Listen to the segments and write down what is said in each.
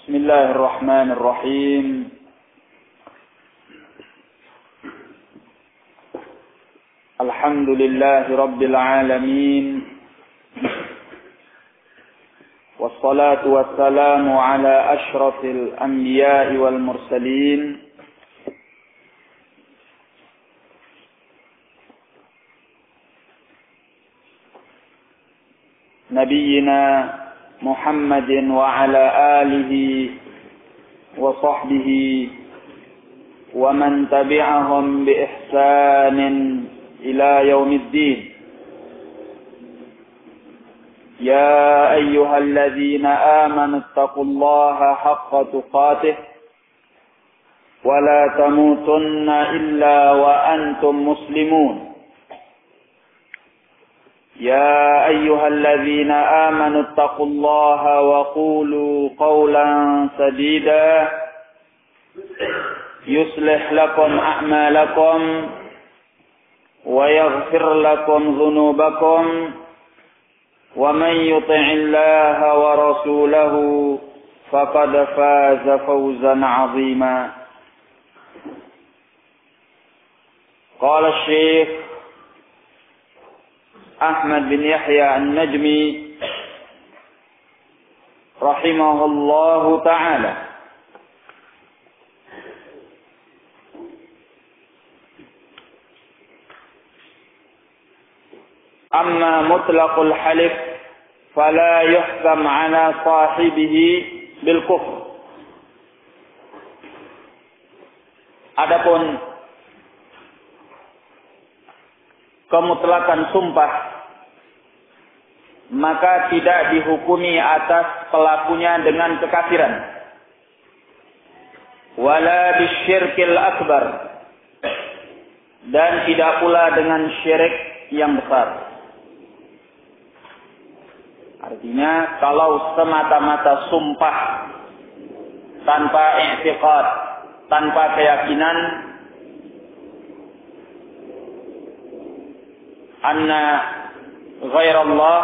Bismillahirrahmanirrahim. Alhamdulillahi rabbil alamin. Wassalatu wassalamu ala asyrafil anbiya'i wal mursalin. Nabiyyina Muhammadin wa ala alihi wa sahbihi wa man tabi'ahum bi ihsanin ila yaumiddin. Ya ayyuhalladzina amanu taqullaha haqqa tuqatih wa la tamutunna illa wa antum muslimun. يا أيها الذين آمنوا اتقوا الله وقولوا قولا سديدا يصلح لكم أعمالكم ويغفر لكم ذنوبكم ومن يطع الله ورسوله فقد فاز فوزا عظيما. قال الشيخ Ahmad bin Yahya An-Najmi rahimahullahu ta'ala, amma mutlaqul halif fala yuhkam ala sahibihi bil kufr. Adapun kemutlakan sumpah, maka tidak dihukumi atas pelakunya dengan kekafiran. Wala bisyirkil akbar, dan tidak pula dengan syirik yang besar. Artinya kalau semata-mata sumpah tanpa i'tiqad, tanpa keyakinan anna ghairallah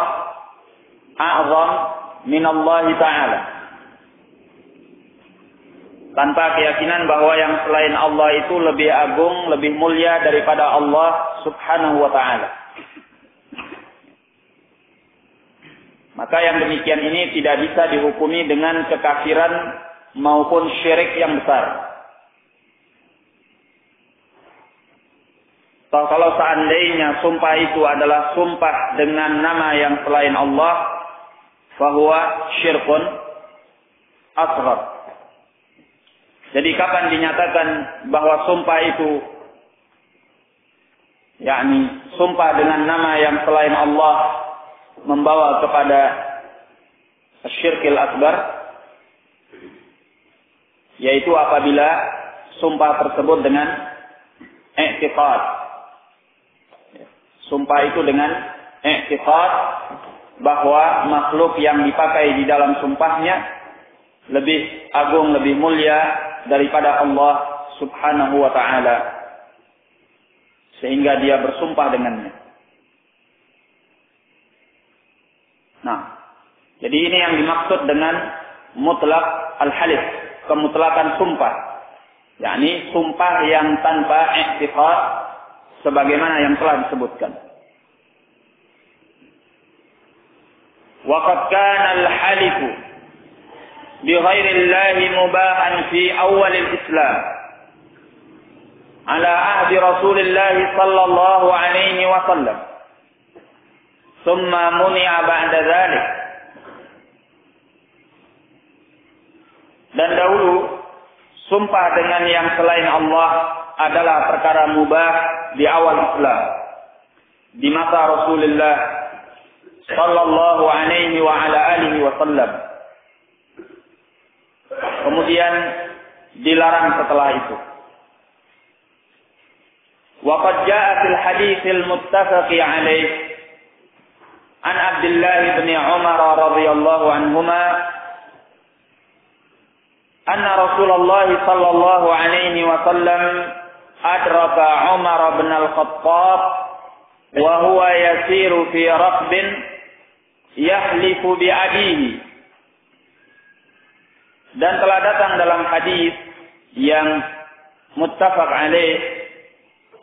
a'zam minallahi ta'ala, tanpa keyakinan bahwa yang selain Allah itu lebih agung, lebih mulia daripada Allah subhanahu wa ta'ala, maka yang demikian ini tidak bisa dihukumi dengan kekafiran maupun syirik yang besar. Kalau seandainya sumpah itu adalah sumpah dengan nama yang selain Allah, fahuwa syirkun asghar. Jadi kapan dinyatakan bahwa sumpah itu, yakni sumpah dengan nama yang selain Allah, membawa kepada syirkil akbar, yaitu apabila sumpah tersebut dengan i'tiqad. Sumpah itu dengan i'tiqad bahwa makhluk yang dipakai di dalam sumpahnya lebih agung, lebih mulia daripada Allah subhanahu wa ta'ala, sehingga dia bersumpah dengannya. Nah, jadi ini yang dimaksud dengan mutlaq al-halif, kemutlakan sumpah, yakni sumpah yang tanpa i'tiqad, sebagaimana yang telah disebutkan. Waqad kana al-halifu bi ghairi Allah mubahan fi awal al-Islam ala ahdi Rasulillah sallallahu alaihi wasallam, thumma muni'a ba'da dhalik. Dan dahulu sumpah dengan yang selain Allah adalah perkara mubah di awal Islam, di masa Rasulullah sallallahu alaihi wa ala alihi wasallam. Kemudian dilarang setelah itu. Wa qad jaa'a fil haditsil muttafaqi alaih an Abdullah bin Umar radhiyallahu anhuma anna Rasulullah sallallahu alaihi wasallam adraka Umar bin Al-Khattab wa huwa yasiru fi raqbin yahlifu bi abihi Dan telah datang dalam hadis yang muttafaq alaih,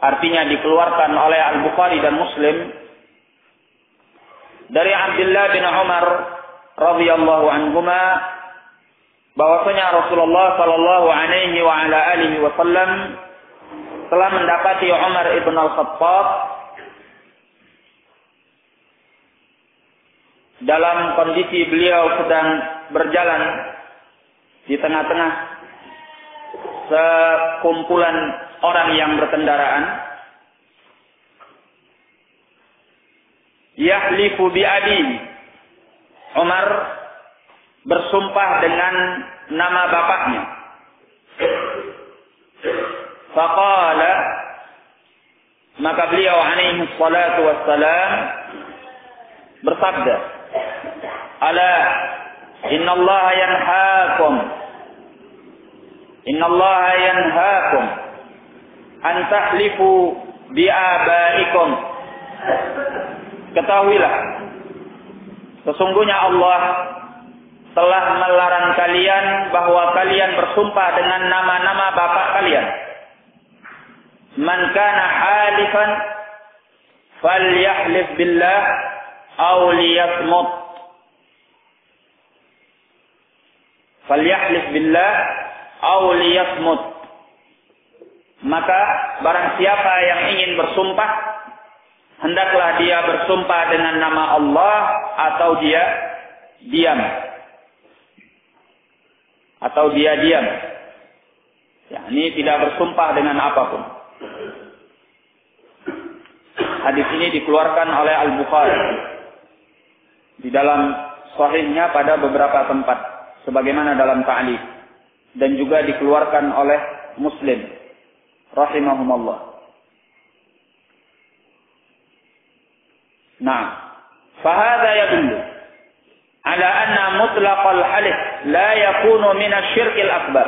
artinya dikeluarkan oleh Al-Bukhari dan Muslim, dari Abdullah bin Umar radhiyallahu anhuma, bahwasanya Rasulullah sallallahu alaihi wa ala alihi wasallam telah mendapati Umar ibn al-Khattab dalam kondisi beliau sedang berjalan di tengah-tengah sekumpulan orang yang berkendaraan. Yahlifu bi abi. Umar bersumpah dengan nama bapaknya. Faqala, maka beliau alaihi salatu wassalam bersabda, ala innallaha yanhaakum an tahlifu bi abaikum. Ketahuilah, sesungguhnya Allah telah melarang kalian bahwa kalian bersumpah dengan nama-nama bapak kalian. Man kana halifan falyahlif billah aw liyasmut. Falyahlif billah aw liyasmut. Maka barang siapa yang ingin bersumpah, hendaklah dia bersumpah dengan nama Allah atau dia diam. Atau dia diam. Ini tidak bersumpah dengan apapun. Hadis ini dikeluarkan oleh Al-Bukhari di dalam sahihnya pada beberapa tempat, sebagaimana dalam ta'liq, dan juga dikeluarkan oleh Muslim rahimahumullah. Nah, fahadha yadullu ala anna mutlaqal halif la yakunu min asy-syirkil akbar.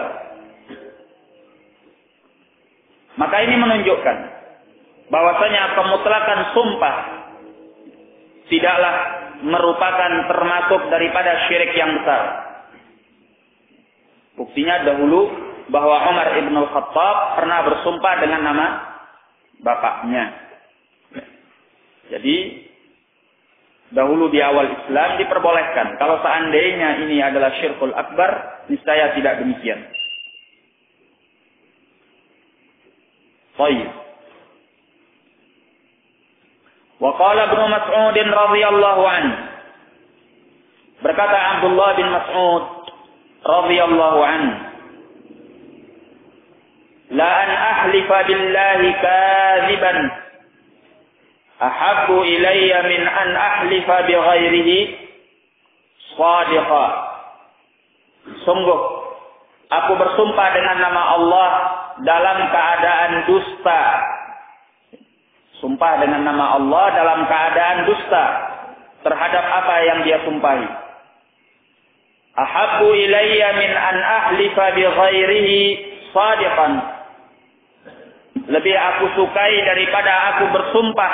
Maka ini menunjukkan bahwasanya kemutlakan sumpah tidaklah merupakan termasuk daripada syirik yang besar. Buktinya dahulu bahwa Umar ibn al-Khattab pernah bersumpah dengan nama bapaknya. Jadi dahulu di awal Islam diperbolehkan. Kalau seandainya ini adalah syirkul akbar, niscaya tidak demikian. Baik. Wa qala Ibnu Mas'ud radhiyallahu anhu. Berkata Abdullah bin Mas'ud radhiyallahu anhu, la an ahlifa billahi kadziban ahabbu ilayya min an ahlifa bi ghairihi shadiqa. Sungguh aku bersumpah dengan nama Allah dalam keadaan dusta. Sumpah dengan nama Allah dalam keadaan dusta terhadap apa yang dia sumpahi. Ahabbu ilayya min an ahlifa bi ghairihi shadiqan. Lebih aku sukai daripada aku bersumpah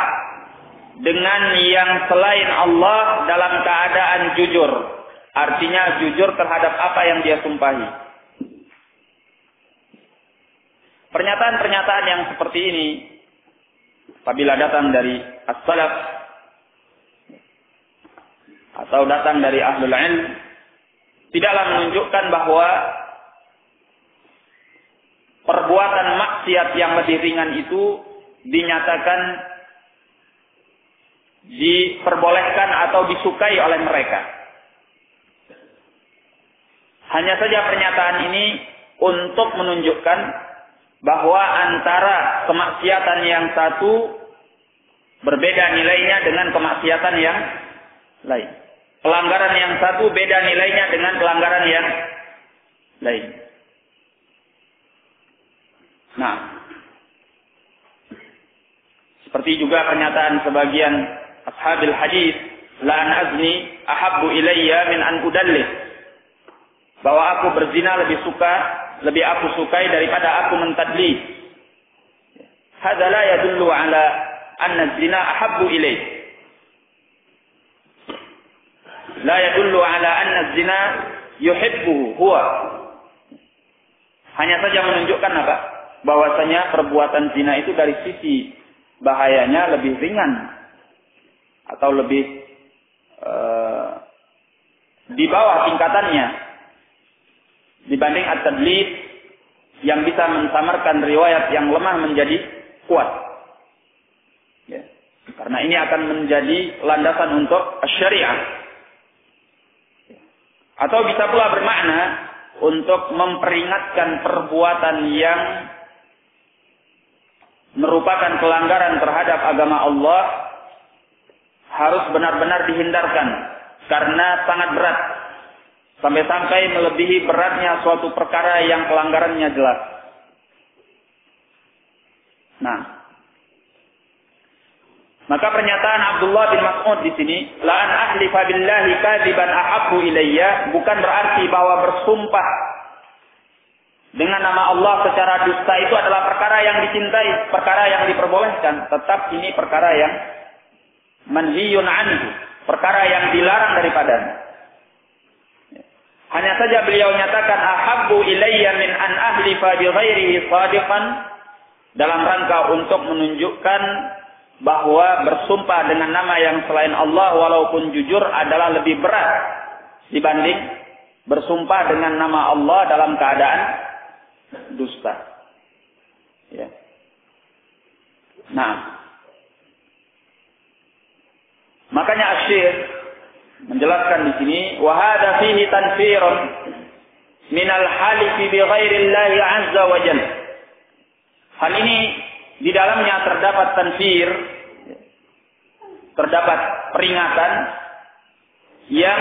dengan yang selain Allah dalam keadaan jujur. Artinya jujur terhadap apa yang dia sumpahi. Pernyataan-pernyataan yang seperti ini apabila datang dari as-salaf atau datang dari ahlul ilm, tidaklah menunjukkan bahwa perbuatan maksiat yang lebih ringan itu dinyatakan diperbolehkan atau disukai oleh mereka. Hanya saja pernyataan ini untuk menunjukkan bahwa antara kemaksiatan yang satu berbeda nilainya dengan kemaksiatan yang lain. Pelanggaran yang satu beda nilainya dengan pelanggaran yang lain. Nah, seperti juga pernyataan sebagian ashabil hadis, la an azni ahabbu ilayya min an udallis, bahwa aku berzina lebih aku sukai daripada aku mentadlis. Hadza la yadullu ala anna zina ahabbu ilayhi. La yadullu ala anna zina yuhibbuhu huwa. Hanya saja menunjukkan apa? Bahwasanya perbuatan zina itu dari sisi bahayanya lebih ringan atau lebih di bawah tingkatannya dibanding at-tadlis yang bisa mensamarkan riwayat yang lemah menjadi kuat. Ya. Karena ini akan menjadi landasan untuk syariah. Atau bisa pula bermakna untuk memperingatkan perbuatan yang merupakan pelanggaran terhadap agama Allah harus benar-benar dihindarkan karena sangat berat. Sampai-sampai melebihi beratnya suatu perkara yang pelanggarannya jelas. Nah, maka pernyataan Abdullah bin Mas'ud di sini, la an ahlifa billahi kadziban ahabbu ilayya, bukan berarti bahwa bersumpah dengan nama Allah secara dusta itu adalah perkara yang dicintai, perkara yang diperbolehkan. Tetap ini perkara yang manhiyun anhu, perkara yang dilarang daripadanya. Hanya saja beliau nyatakan ahabbu ilayya min an ahlifa bi ghairihi shadiqan, dalam rangka untuk menunjukkan bahwa bersumpah dengan nama yang selain Allah walaupun jujur adalah lebih berat dibanding bersumpah dengan nama Allah dalam keadaan dusta. Ya. Nah, makanya Asy-Syaikh menjelaskan di sini, wa hadza fihi tanfirun min al-halif bi ghairillahi azza wa jalla. Hal ini di dalamnya terdapat tanfir, terdapat peringatan yang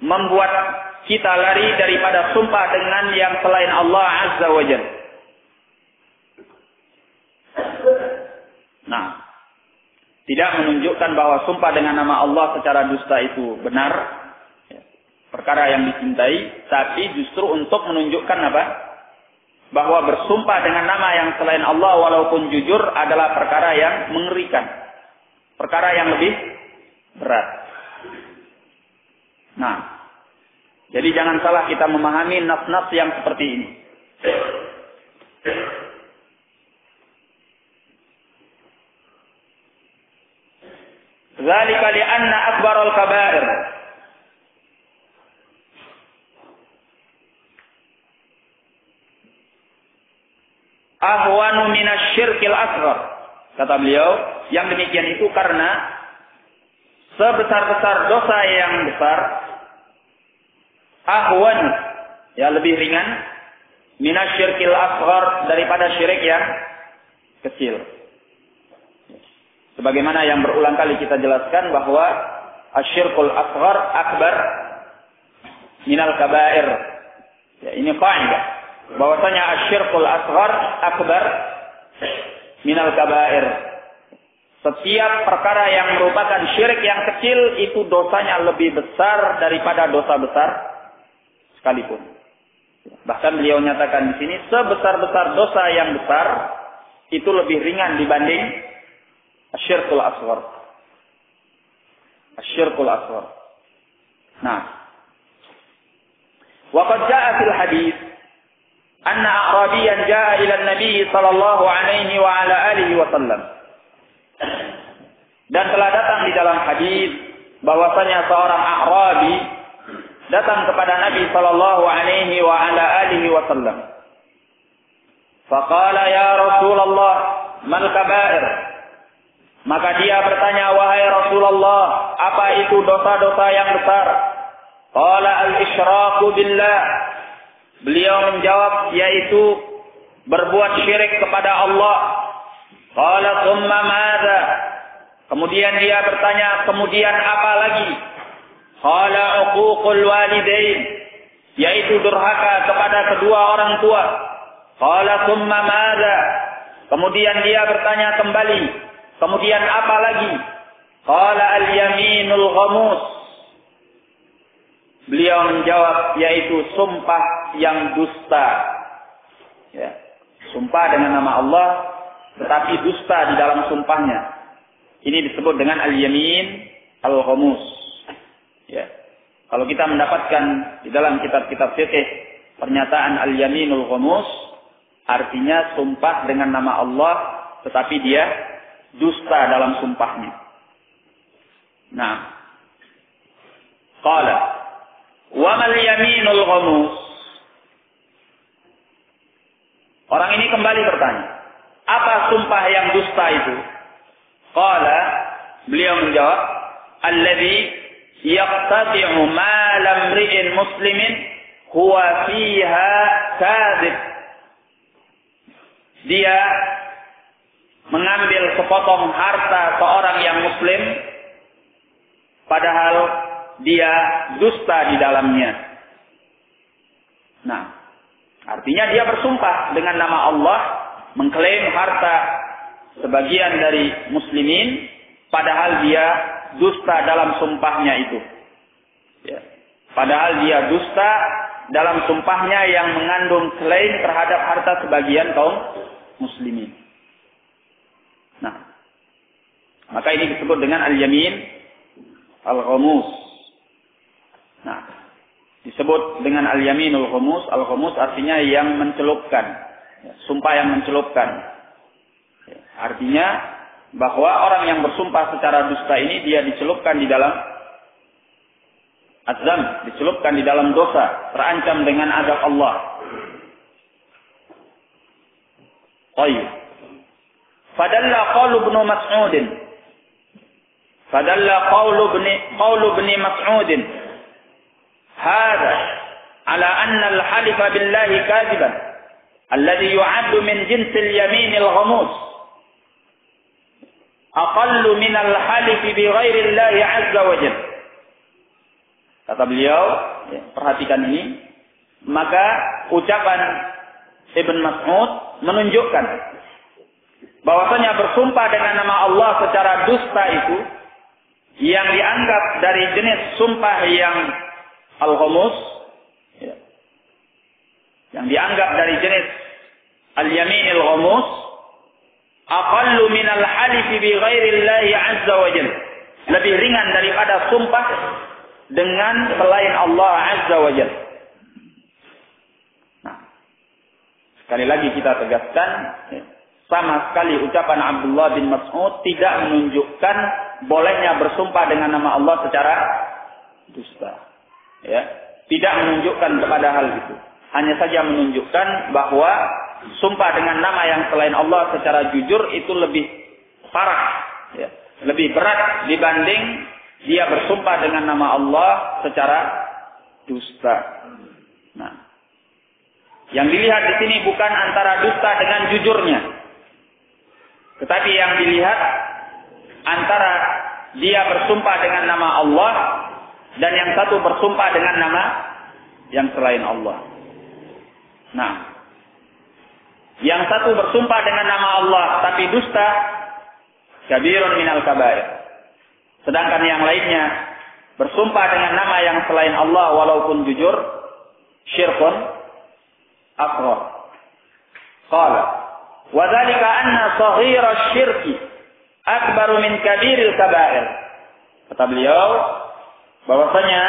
membuat kita lari daripada sumpah dengan yang selain Allah azza wa jalla. Nah, tidak menunjukkan bahwa sumpah dengan nama Allah secara dusta itu benar, perkara yang dicintai, tapi justru untuk menunjukkan apa? Bahwa bersumpah dengan nama yang selain Allah walaupun jujur adalah perkara yang mengerikan, perkara yang lebih berat. Nah, jadi jangan salah kita memahami nas-nas yang seperti ini. Dzalika li'anna akbarul kaba'ir ahwanu minasyirkil asghar. Kata beliau, yang demikian itu karena sebesar-besar dosa yang besar ahwan, ya lebih ringan, minasyirkil asghar, daripada syirik yang kecil. Sebagaimana yang berulang kali kita jelaskan bahwa asyirkul asghar akbar minal kabair. Ya, ini qaidah bahwasanya asyirkul asghar akbar minal kabair. Setiap perkara yang merupakan syirik yang kecil itu dosanya lebih besar daripada dosa besar sekalipun. Bahkan beliau nyatakan di sini sebesar-besar dosa yang besar itu lebih ringan dibanding asyirkul asghar. Asyirkul asghar. Nah, wa qad jaa'a fil hadits anna a'rabiyan jaa'a ila an-nabi sallallahu alaihi wa ala alihi wa sallam. Dan telah datang di dalam hadis bahwasanya seorang A'rabi datang kepada Nabi sallallahu alaihi wa ala alihi wa sallam. Faqala ya Rasulullah, mal kaba'ir? Maka dia bertanya, wahai Rasulullah, apa itu dosa-dosa yang besar? Qala al-isyraku billah. Beliau menjawab, yaitu berbuat syirik kepada Allah. Qala thumma madza? Kemudian dia bertanya, kemudian apa lagi? Qala uququl walidain, yaitu durhaka kepada kedua orang tua. Qala thumma madza? Kemudian dia bertanya kembali, kemudian apa lagi? Qala al-yaminul ghamus. Beliau menjawab, yaitu sumpah yang dusta. Ya, sumpah dengan nama Allah tetapi dusta di dalam sumpahnya. Ini disebut dengan al-yamin al-ghamus. Ya. Kalau kita mendapatkan di dalam kitab-kitab fikih pernyataan al-yaminul ghamus artinya sumpah dengan nama Allah tetapi dia dusta dalam sumpahnya. Nah, qala wa mal yaminul ghamus. Orang ini kembali bertanya, apa sumpah yang dusta itu? Qala, beliau menjawab, alladzi yaqtati'u mal imri'in muslimin huwa fiha kadzib. Dia mengambil sepotong harta seorang yang muslim padahal dia dusta di dalamnya. Nah, artinya dia bersumpah dengan nama Allah mengklaim harta sebagian dari muslimin padahal dia dusta dalam sumpahnya itu. Ya. Padahal dia dusta dalam sumpahnya yang mengandung klaim terhadap harta sebagian kaum muslimin. Nah, maka ini disebut dengan al-yamin al-ghamus. Nah, disebut dengan al-yaminul ghamus. Al-ghamus artinya yang mencelupkan, ya, sumpah yang mencelupkan. Ya, artinya bahwa orang yang bersumpah secara dusta ini dia dicelupkan di dalam azam, dicelupkan di dalam dosa, terancam dengan azab Allah. Baik. Fadalla qaulu ibn Mas'ud. Fadalla qaulu ibn Mas'ud. Hada ala anna al-halifa billahi kadiban alladhi yu'addu min jins al-yamin al-ghamus aqallu min al-halif bi ghairi Allah 'azza wa jalla. Kata beliau, ya, perhatikan ini, maka ucapan Ibn Mas'ud menunjukkan bahwasanya bersumpah dengan nama Allah secara dusta itu yang dianggap dari jenis sumpah yang al-ghamus, ya, yang dianggap dari jenis al-yaminil ghamus, aqallu min al-halif bi ghairi Allah 'azza wa jalla, lebih ringan daripada sumpah dengan selain Allah Azza wa Jalla. Nah, sekali lagi kita tegaskan, sama sekali ucapan Abdullah bin Mas'ud tidak menunjukkan bolehnya bersumpah dengan nama Allah secara dusta. Ya, tidak menunjukkan kepada hal itu. Hanya saja menunjukkan bahwa sumpah dengan nama yang selain Allah secara jujur itu lebih parah, ya, lebih berat dibanding dia bersumpah dengan nama Allah secara dusta. Nah, yang dilihat di sini bukan antara dusta dengan jujurnya, tetapi yang dilihat antara dia bersumpah dengan nama Allah dan yang satu bersumpah dengan nama yang selain Allah. Nah, yang satu bersumpah dengan nama Allah tapi dusta, kabirun minal kabair. Sedangkan yang lainnya bersumpah dengan nama yang selain Allah walaupun jujur, syirkun akbar. Qala wa dzalika anna shaghira asy-syirki akbaru min kabiril kabair. Kata beliau bahwasanya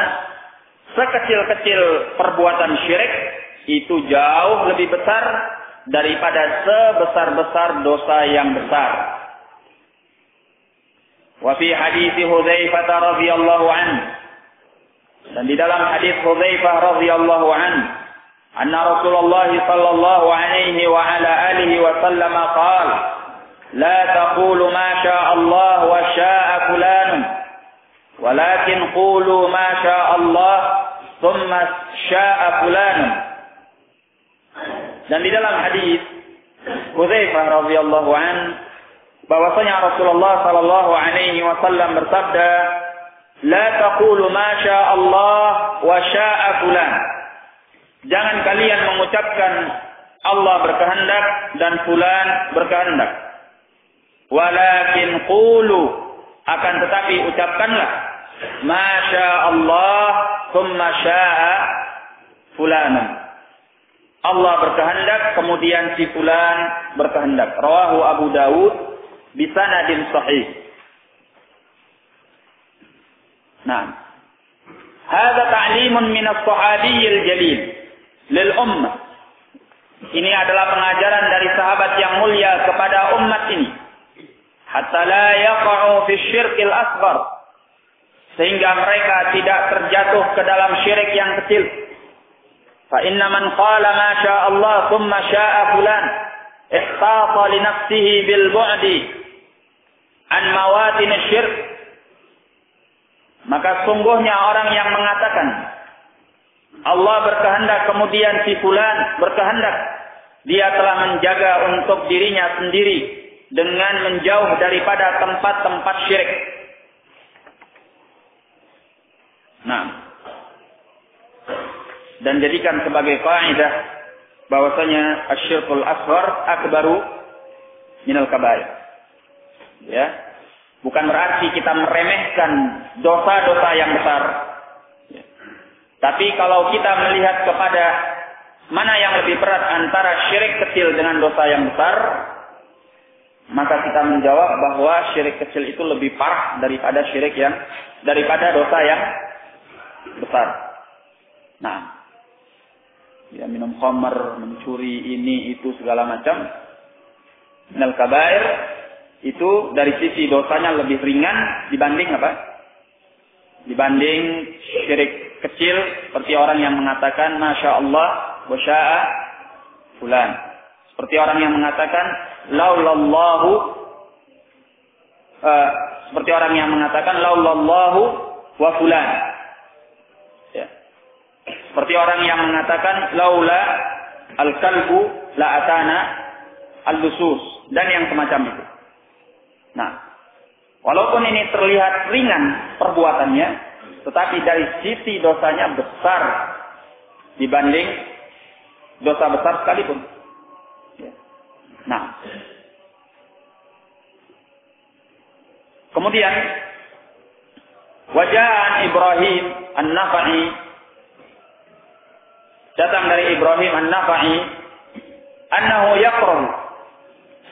sekecil-kecil perbuatan syirik itu jauh lebih besar daripada sebesar-besar dosa yang besar. Wa fi hadits Hudzaifah radhiyallahu anhu, dan di dalam hadis Hudzaifah radhiyallahu anhu, anna Rasulullah sallallahu alaihi wa ala alihi wa sallam qala la taqulu ma syaa Allah wa syaa fulan walakin qulu ma syaa Allah thumma syaa fulan. Dan di dalam hadis Hudzaifah radhiyallahu anhu bahwasanya Rasulullah sallallahu alaihi wasallam bersabda, la taqulu ma syaa Allah wa syaa fulan. Jangan kalian mengucapkan Allah berkehendak dan fulan berkehendak. Walakin qulu, akan tetapi ucapkanlah ma syaa Allah thumma syaa fulan. Allah berkehendak kemudian si fulan berkehendak. Rawahu Abu Dawud bisanadin sahih. Nah, hadza ta'limun min as-sahabiyyil jalil lil ummah. Ini adalah pengajaran dari sahabat yang mulia kepada umat ini. Hatta la yaqa'u fi syirkil asghar. Sehingga mereka tidak terjatuh ke dalam syirik yang kecil. Fa inna man qala ma syaa Allah thumma syaa fulan ihtata li nafsihi bil bu'di an mawatin syirk. Maka sungguhnya orang yang mengatakan Allah berkehendak kemudian si fulan berkehendak, dia telah menjaga untuk dirinya sendiri dengan menjauh daripada tempat-tempat syirik. Nah, dan jadikan sebagai kaidah bahwasanya asyirkul asghar akbaru minal kabair. Ya. Bukan berarti kita meremehkan dosa-dosa yang besar. Ya. Tapi kalau kita melihat kepada mana yang lebih berat antara syirik kecil dengan dosa yang besar, maka kita menjawab bahwa syirik kecil itu lebih parah daripada dosa yang besar. Nah, ya, minum khamr, mencuri, ini itu segala macam minal kabair, itu dari sisi dosanya lebih ringan dibanding apa? Dibanding syirik kecil seperti orang yang mengatakan Masya Allah wa sya'a fulan. Seperti orang yang mengatakan laulallahu wa fulan. Ya. Seperti orang yang mengatakan laula al-kalbu la atana al-lusus dan yang semacam itu. Nah, walaupun ini terlihat ringan perbuatannya, tetapi dari sisi dosanya besar dibanding dosa besar sekalipun. Nah, kemudian wajah Ibrahim An-Nakhai, datang dari Ibrahim An-Nakhai, annahu yaqra'u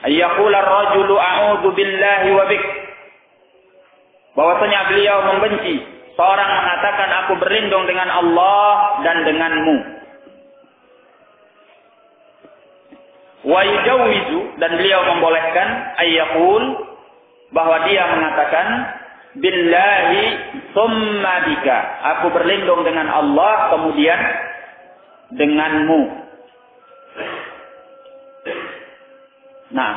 ayyaqula ar-rajulu a'udzu billahi wa bik. Bahwasanya beliau membenci seorang mengatakan aku berlindung dengan Allah dan denganmu. Wa yujawwizu, dan beliau membolehkan ayyaqul, bahwa dia mengatakan billahi tsumma bika, aku berlindung dengan Allah kemudian denganmu. Nah,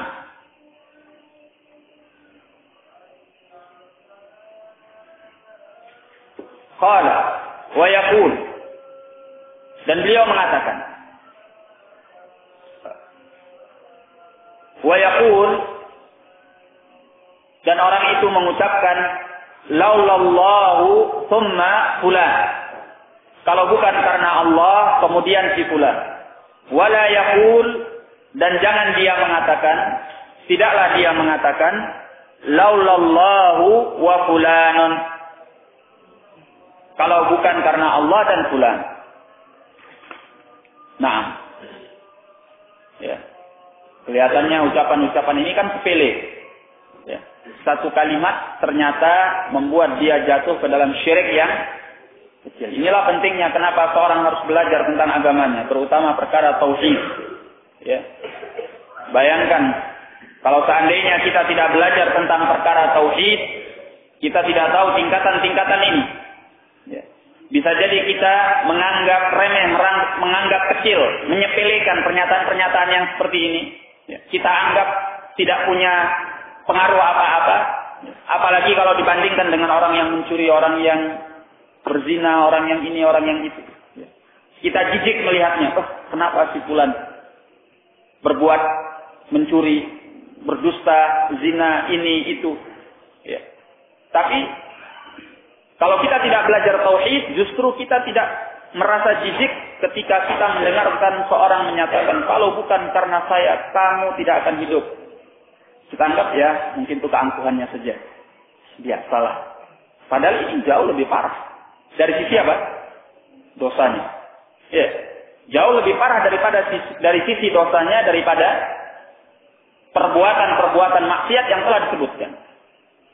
qala wa yaqul, dan beliau mengatakan wa yaqul, dan orang itu mengucapkan laulallahu thumma fulan, kalau bukan karena Allah kemudian si fulan. Wala yaqul, dan jangan dia mengatakan, tidaklah dia mengatakan laulallahu wa fulanun, kalau bukan karena Allah dan fulan. Nah, ya, kelihatannya ucapan-ucapan ini kan sepele. Ya. Satu kalimat ternyata membuat dia jatuh ke dalam syirik yang kecil. Inilah pentingnya kenapa seorang harus belajar tentang agamanya, terutama perkara tauhid. Ya. Bayangkan kalau seandainya kita tidak belajar tentang perkara tauhid, kita tidak tahu tingkatan-tingkatan ini. Ya. Bisa jadi kita menganggap remeh, menganggap kecil, menyepelekan pernyataan-pernyataan yang seperti ini. Ya. Kita anggap tidak punya pengaruh apa-apa. Apalagi kalau dibandingkan dengan orang yang mencuri, orang yang berzina, orang yang ini, orang yang itu. Ya. Kita jijik melihatnya. Oh, kenapa si fulan berbuat mencuri, berdusta, zina, ini, itu. Ya. Tapi kalau kita tidak belajar tauhid, justru kita tidak merasa jijik ketika kita mendengarkan seorang menyatakan, kalau bukan karena saya, kamu tidak akan hidup. Kita anggap ya, mungkin itu keangkuhannya saja. Biasalah. Padahal ini jauh lebih parah. Dari sisi apa? Dosanya. Ya. Jauh lebih parah dari sisi dosanya daripada perbuatan-perbuatan maksiat yang telah disebutkan.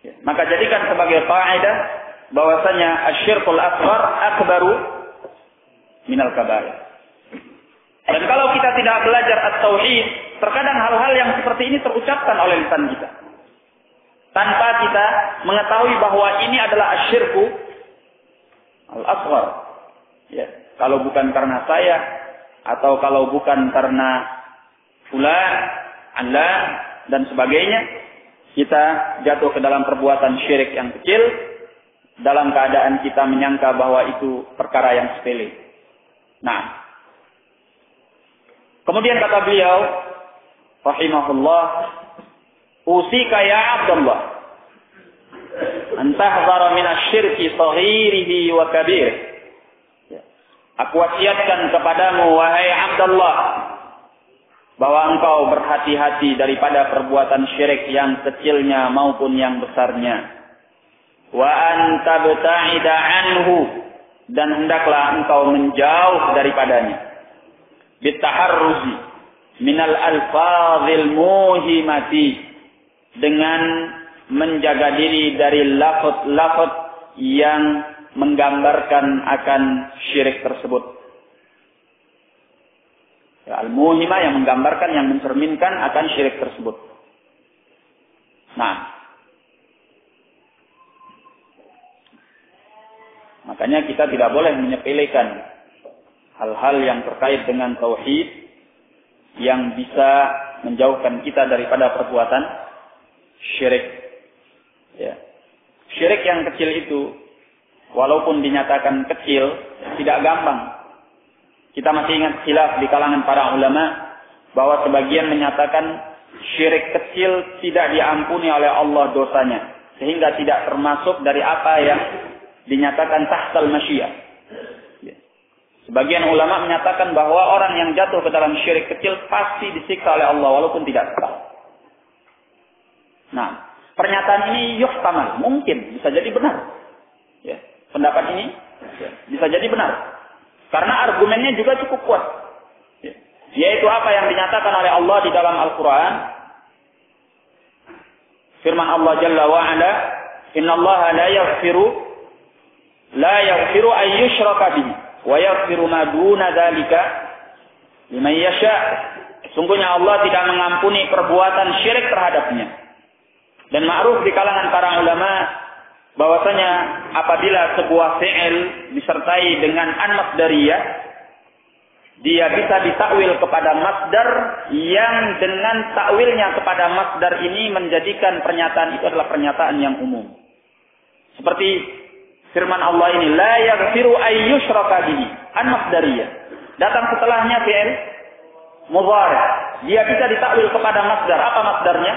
Ya. Maka jadikan sebagai kaidah bahwasanya asyirkul asghar akbaru minal kabair. tidak belajar at-tauhid, terkadang hal-hal yang seperti ini terucapkan oleh lisan kita. Tanpa kita mengetahui bahwa ini adalah asyirku al-asghar. Ya, kalau bukan karena saya, atau kalau bukan karena fulan, alan, dan sebagainya, kita jatuh ke dalam perbuatan syirik yang kecil, dalam keadaan kita menyangka bahwa itu perkara yang sepele. Nah, kemudian kata beliau, rahimahullah, usika ya Abdullah, antahzara minasyirki saghirihi wa kabir. Aku wasiatkan kepadamu, wahai Abdullah, bahwa engkau berhati-hati daripada perbuatan syirik yang kecilnya maupun yang besarnya. Wa anta bta'ida anhu, dan hendaklah engkau menjauh daripadanya. Bitaharruzi minal alfazil muhimati, dengan menjaga diri dari lafaz-lafaz yang menggambarkan akan syirik tersebut. Ya, al-muhimah yang menggambarkan, yang mencerminkan akan syirik tersebut. Nah, makanya kita tidak boleh menyepelekan hal-hal yang terkait dengan tauhid yang bisa menjauhkan kita daripada perbuatan syirik. Ya. Syirik yang kecil itu, walaupun dinyatakan kecil, tidak gampang. Kita masih ingat khilaf di kalangan para ulama bahwa sebagian menyatakan syirik kecil tidak diampuni oleh Allah dosanya, sehingga tidak termasuk dari apa yang dinyatakan tahtal masyiyah. Sebagian ulama menyatakan bahwa orang yang jatuh ke dalam syirik kecil pasti disiksa oleh Allah walaupun tidak tahu. Nah, pernyataan ini yuhtamal, mungkin bisa jadi benar. Ya, pendapat ini bisa jadi benar. Karena argumennya juga cukup kuat. Ya, yaitu apa yang dinyatakan oleh Allah di dalam Al-Quran. Firman Allah Jalla wa'ala, innallaha la yaghfiru an yushraka bihi wa yaghfiru ma duna dzalika liman yasha. Sungguhnya Allah tidak mengampuni perbuatan syirik terhadapnya. Dan ma'ruf di kalangan para ulama bahwasanya apabila sebuah fi'il disertai dengan an-masdariyah, dia bisa ditakwil kepada masdar yang dengan takwilnya kepada masdar ini menjadikan pernyataan itu adalah pernyataan yang umum. Seperti firman Allah ini, la yaghfiru ay yushraka bihi, an-masdariyah. Datang setelahnya fi'il mudhari'. Dia bisa ditakwil kepada masdar. Apa masdarnya?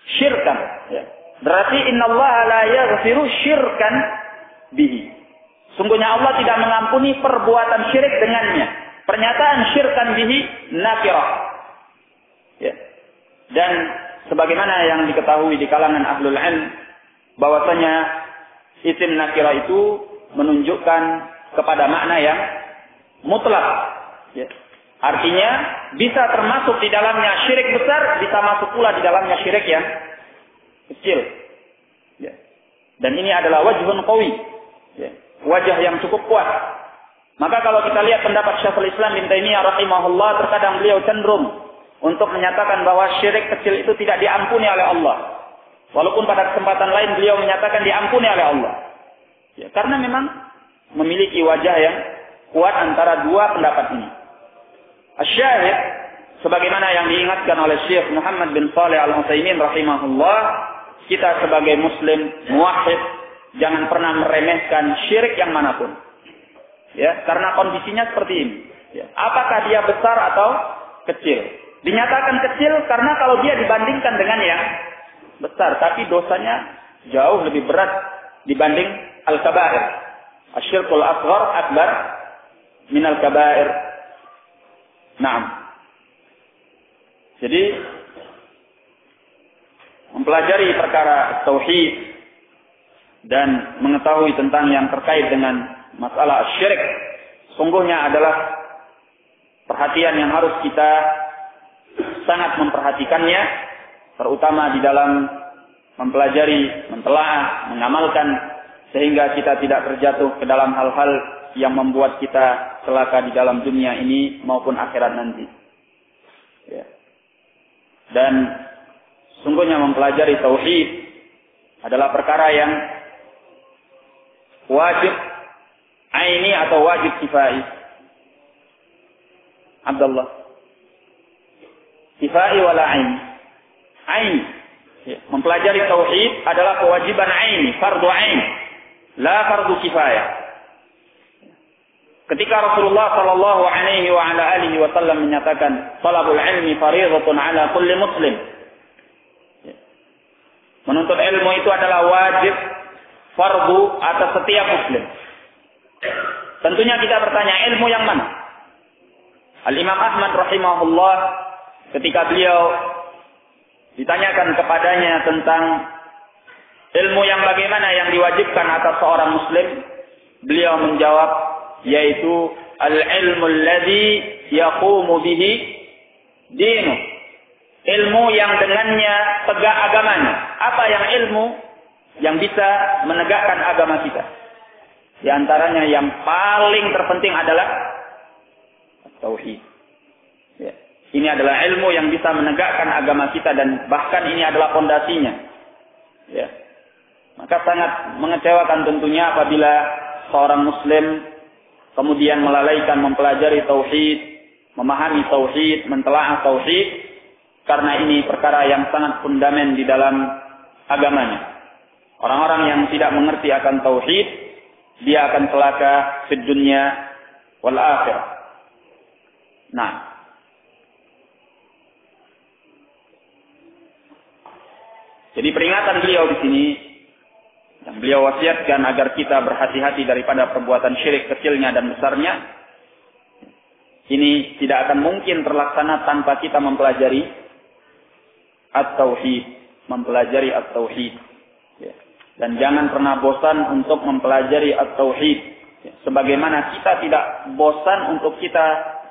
Syirkan. Ya. Berarti innallaha la yaghfiru syirkan bihi. Sungguhnya Allah tidak mengampuni perbuatan syirik dengannya. Pernyataan syirkan bihi nakirah. Ya. Dan sebagaimana yang diketahui di kalangan ahlul ilm bahwasanya isim nakirah itu menunjukkan kepada makna yang mutlak. Ya. Artinya bisa termasuk di dalamnya syirik besar, bisa masuk pula di dalamnya syirik yang kecil. Ya. Dan ini adalah wajhun qawi. Ya. Wajah yang cukup kuat. Maka kalau kita lihat pendapat Syekhul Islam Ibnu Taimiyah rahimahullah, terkadang beliau cenderung untuk menyatakan bahwa syirik kecil itu tidak diampuni oleh Allah. Walaupun pada kesempatan lain beliau menyatakan diampuni oleh Allah. Ya, karena memang memiliki wajah yang kuat antara dua pendapat ini. Asy-syahid, sebagaimana yang diingatkan oleh Syekh Muhammad bin Shalih Al-Utsaimin rahimahullah, kita sebagai muslim muwahhid jangan pernah meremehkan syirik yang manapun. Ya, karena kondisinya seperti ini. Ya, apakah dia besar atau kecil? Dinyatakan kecil karena kalau dia dibandingkan dengan yang besar, tapi dosanya jauh lebih berat dibanding al-kabair. Asyirkul asghar akbar minal kabair. Naam. Jadi mempelajari perkara tauhid dan mengetahui tentang yang terkait dengan masalah syirik sungguhnya adalah perhatian yang harus kita sangat memperhatikannya, terutama di dalam mempelajari, mentelaah, mengamalkan, sehingga kita tidak terjatuh ke dalam hal-hal yang membuat kita celaka di dalam dunia ini maupun akhirat nanti. Ya. Dan sungguhnya mempelajari tauhid adalah perkara yang wajib aini atau wajib kifai. Abdullah. Kifai wala aini. Aini. Ya. Mempelajari tauhid adalah kewajiban aini, fardu ain, la fardu kifayah. Ketika Rasulullah sallallahu alaihi wa ala alihi wasallam menyatakan talabul ilmi fardhatun ala kulli muslim. Menuntut ilmu itu adalah wajib fardu atas setiap muslim. Tentunya kita bertanya, ilmu yang mana? Al-Imam Ahmad rahimahullah ketika beliau ditanyakan kepadanya tentang ilmu yang bagaimana yang diwajibkan atas seorang muslim, beliau menjawab, yaitu al-ilmu alladhi yaqumu bihi dinu. Ilmu yang dengannya tegak agamanya. Apa yang ilmu yang bisa menegakkan agama kita? Di antaranya yang paling terpenting adalah tauhid. Ya. Ini adalah ilmu yang bisa menegakkan agama kita dan bahkan ini adalah fondasinya. Ya. Maka sangat mengecewakan tentunya apabila seorang muslim kemudian melalaikan mempelajari tauhid, memahami tauhid, mentelaah tauhid, karena ini perkara yang sangat fundamental di dalam agamanya. Orang-orang yang tidak mengerti akan tauhid, dia akan celaka di dunia wal akhirah. Nah, jadi peringatan beliau di sini yang beliau wasiatkan agar kita berhati-hati daripada perbuatan syirik kecilnya dan besarnya. Ini tidak akan mungkin terlaksana tanpa kita mempelajari at-tauhid, mempelajari at-tauhid. Ya. Dan jangan pernah bosan untuk mempelajari at-tauhid. Ya. Sebagaimana kita tidak bosan untuk kita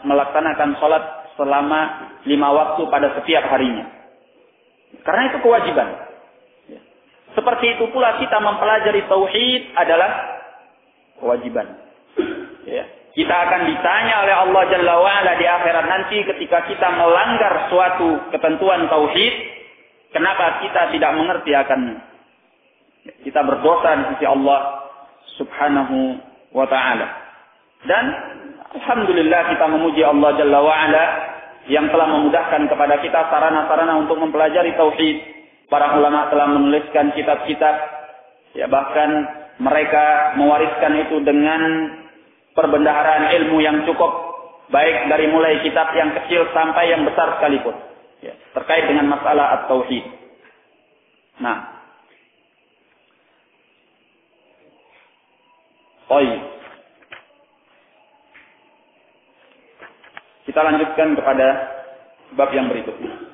melaksanakan sholat selama 5 waktu pada setiap harinya. Karena itu kewajiban. Ya. Seperti itu pula kita mempelajari tauhid adalah kewajiban. Ya. Kita akan ditanya oleh Allah Jalla wa'ala di akhirat nanti ketika kita melanggar suatu ketentuan tauhid, kenapa kita tidak mengerti akannya. Kita berdosa di sisi Allah Subhanahu wa ta'ala. Dan alhamdulillah kita memuji Allah Jalla wa'ala yang telah memudahkan kepada kita sarana-sarana untuk mempelajari tauhid. Para ulama telah menuliskan kitab-kitab, ya bahkan mereka mewariskan itu dengan perbendaharaan ilmu yang cukup, baik dari mulai kitab yang kecil sampai yang besar sekalipun, ya, terkait dengan masalah at-tauhid. Nah, kita lanjutkan kepada bab yang berikutnya.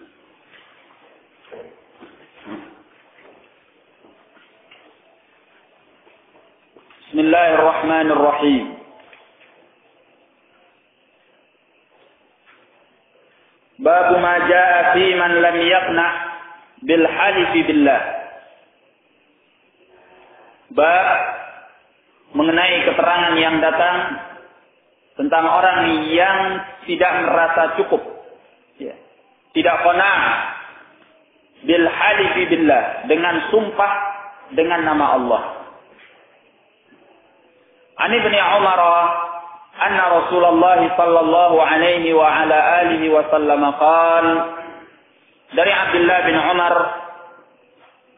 Bismillahirrahmanirrahim. Bab ma jaa fi man lam yaqna bil halifi billah. Bab mengenai keterangan yang datang tentang orang yang tidak merasa cukup, ya, tidak qanaah bil halifi billah, dengan sumpah dengan nama Allah. An Ibnu Umar anna Rasulullah sallallahu alaihi wa ala alihi wa sallam qala, dari Abdullah bin Umar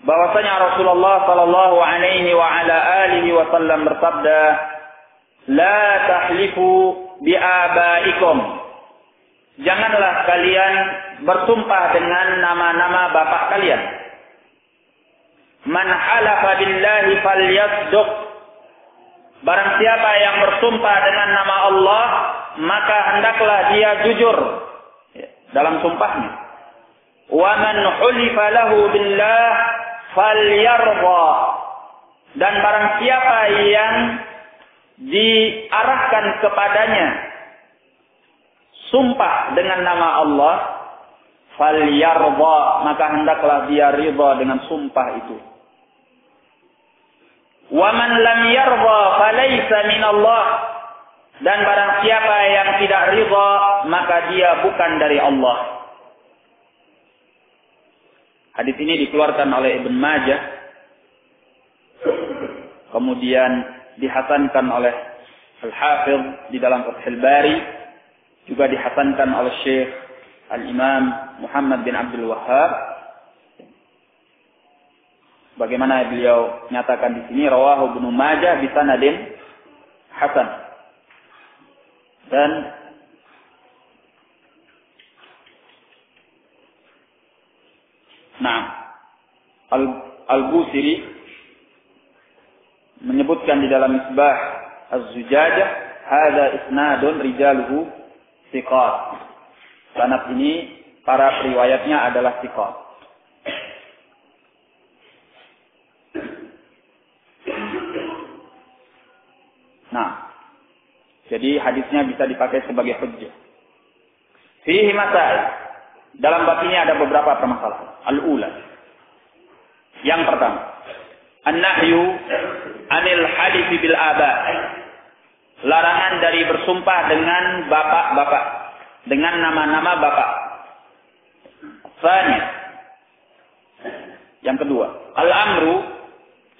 bahwasanya Rasulullah sallallahu alaihi wa ala alihi wa sallam bersabda, la tahlifu bi abaikum, janganlah kalian bersumpah dengan nama-nama bapak kalian. Man halafa billahi falyasduq, barang siapa yang bersumpah dengan nama Allah, maka hendaklah dia jujur dalam sumpahnya. Wa man hulifa lahu billah falyarda, dan barang siapa yang diarahkan kepadanya sumpah dengan nama Allah, falyarda, maka hendaklah dia ridha dengan sumpah itu. Wa man lam yarda falaysa min Allah, Dan barang siapa yang tidak ridha, maka dia bukan dari Allah. Hadis ini dikeluarkan oleh Ibn Majah. Kemudian dihasankan oleh Al-Hafidh di dalam Fathul Bari. Juga dihasankan oleh Syekh Al-Imam Muhammad bin Abdul Wahhab. Bagaimana beliau nyatakan di sini, rawahu Ibnu Majah bi sanadin hasan. Dan Al-Busiri menyebutkan di dalam Misbah Az-Zujajah, hadza isnadun rijaluhu thiqat. Sanad ini para periwayatnya adalah thiqat. Jadi hadisnya bisa dipakai sebagai hujjah. Fihi masail. Dalam bab ini ada beberapa permasalahan. Al-ula. Yang pertama, an-nahyu anil halifi bil aba. Larangan dari bersumpah dengan bapak-bapak, dengan nama-nama bapak. Tsani. Yang kedua, al-amru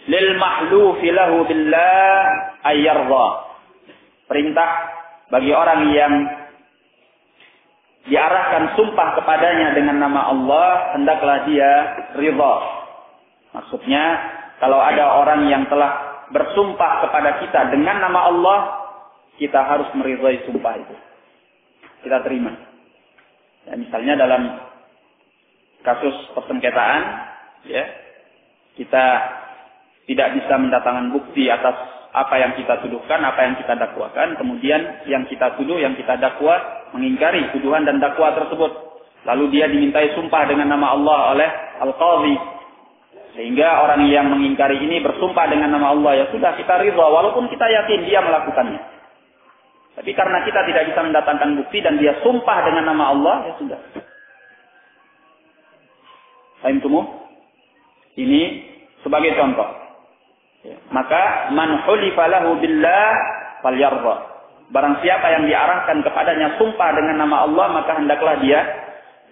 lil mahlufi lahu billah ayyardha. Perintah bagi orang yang diarahkan sumpah kepadanya dengan nama Allah, hendaklah dia ridha. Maksudnya, kalau ada orang yang telah bersumpah kepada kita dengan nama Allah, kita harus meridhai sumpah itu. Kita terima. Ya, misalnya dalam kasus persengketaan, ya, kita tidak bisa mendatangkan bukti atas apa yang kita tuduhkan, apa yang kita dakwakan, kemudian yang kita tuduh, yang kita dakwa mengingkari tuduhan dan dakwa tersebut. Lalu dia dimintai sumpah dengan nama Allah oleh Al-Qadhi. Sehingga orang yang mengingkari ini bersumpah dengan nama Allah, ya sudah kita ridha walaupun kita yakin dia melakukannya. Tapi karena kita tidak bisa mendatangkan bukti dan dia sumpah dengan nama Allah, ya sudah. Paham temu? Ini sebagai contoh. Maka man hulifa lahu billah falyarda. Barang siapa yang diarahkan kepadanya sumpah dengan nama Allah, maka hendaklah dia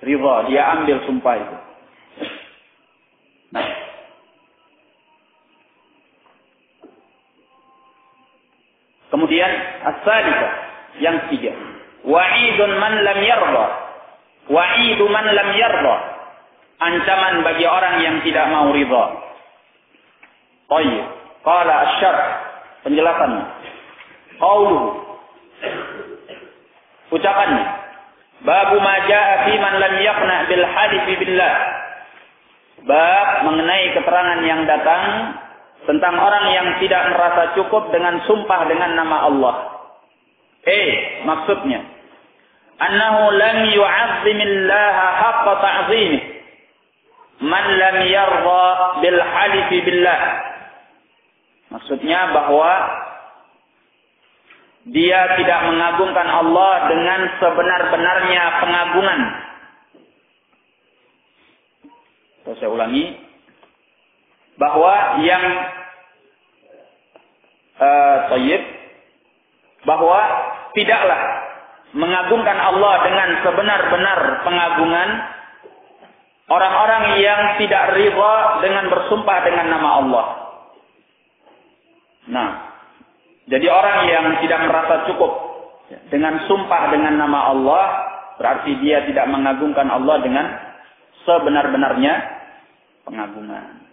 ridha, dia ambil sumpah itu. Nah. Kemudian as-salisa, yang ketiga, wa'idun man lam yarda. Wa'idu man lam yarda. Ancaman bagi orang yang tidak mau ridha. Qayyid. Qala asy-syarh, penjelasannya. Qauluhu, ucapannya. Babu ma jaa fi man lam yaqna bil halifi billah. Bab mengenai keterangan yang datang tentang orang yang tidak merasa cukup dengan sumpah dengan nama Allah. Maksudnya, annahu lam yu'azzimillaha haqqa ta'zimih. Man lam yarda bil halifi billah. Maksudnya bahwa dia tidak mengagungkan Allah dengan sebenar-benarnya pengagungan. Saya ulangi. Bahwa yang bahwa tidaklah mengagungkan Allah dengan sebenar-benar pengagungan orang-orang yang tidak ridha dengan bersumpah dengan nama Allah. Nah, jadi orang yang tidak merasa cukup dengan sumpah dengan nama Allah, berarti dia tidak mengagungkan Allah dengan sebenar-benarnya pengagungan.